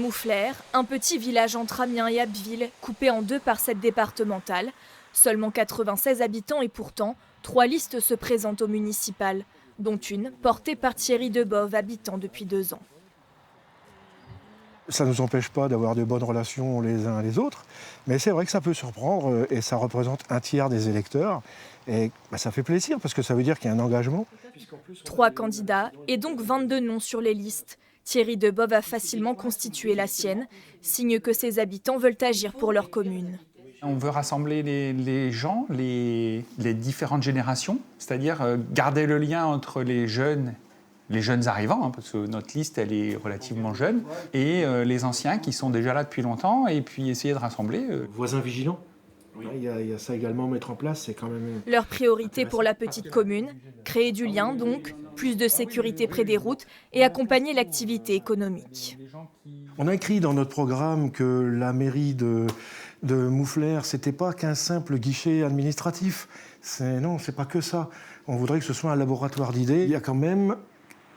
Mouflers, un petit village entre Amiens et Abbeville, coupé en deux par cette départementale. Seulement 96 habitants et pourtant, 3 listes se présentent au municipal, dont une portée par Thierry Debove, habitant depuis 2 ans. Ça ne nous empêche pas d'avoir de bonnes relations les uns les autres, mais c'est vrai que ça peut surprendre et ça représente un tiers des électeurs. Et ça fait plaisir parce que ça veut dire qu'il y a un engagement. 3 candidats et donc 22 noms sur les listes. Thierry Debove a facilement constitué la sienne, signe que ses habitants veulent agir pour leur commune. On veut rassembler les gens, les différentes générations, c'est-à-dire garder le lien entre les jeunes arrivants, parce que notre liste elle est relativement jeune, et les anciens qui sont déjà là depuis longtemps, et puis essayer de rassembler. Voisins vigilants, oui. Il y a ça également à mettre en place, c'est quand même... Leur priorité pour la petite commune, créer du lien donc, plus de sécurité près des routes et accompagner l'activité économique. On a écrit dans notre programme que la mairie de Mouflers, c'était pas qu'un simple guichet administratif. Non, c'est pas que ça. On voudrait que ce soit un laboratoire d'idées. Il y a quand même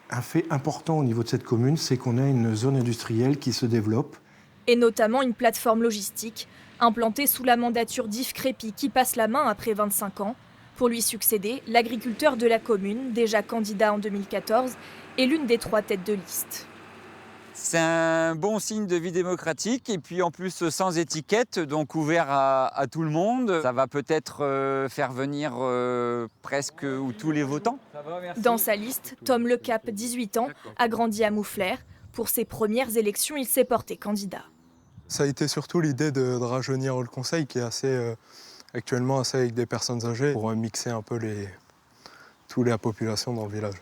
un fait important au niveau de cette commune, c'est qu'on a une zone industrielle qui se développe. Et notamment une plateforme logistique, implantée sous la mandature d'Yves Crépy qui passe la main après 25 ans. Pour lui succéder, l'agriculteur de la commune, déjà candidat en 2014, est l'une des 3 têtes de liste. C'est un bon signe de vie démocratique et puis en plus sans étiquette, donc ouvert à tout le monde. Ça va peut-être faire venir presque ou tous les votants. Dans sa liste, Tom Lecap, 18 ans, a grandi à Mouflers. Pour ses premières élections, il s'est porté candidat. Ça a été surtout l'idée de rajeunir le conseil qui est actuellement assez avec des personnes âgées pour mixer un peu toute la population dans le village.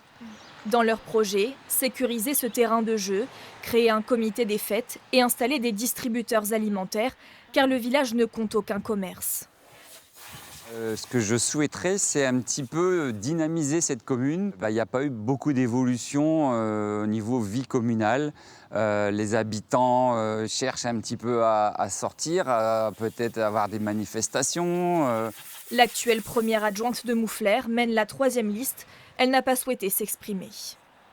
Dans leur projet, sécuriser ce terrain de jeu, créer un comité des fêtes et installer des distributeurs alimentaires, car le village ne compte aucun commerce. Ce que je souhaiterais, c'est un petit peu dynamiser cette commune. Il n'y a pas eu beaucoup d'évolution au niveau vie communale. Les habitants cherchent un petit peu à sortir, à peut-être avoir des manifestations. L'actuelle première adjointe de Mouflers mène la 3e liste. Elle n'a pas souhaité s'exprimer.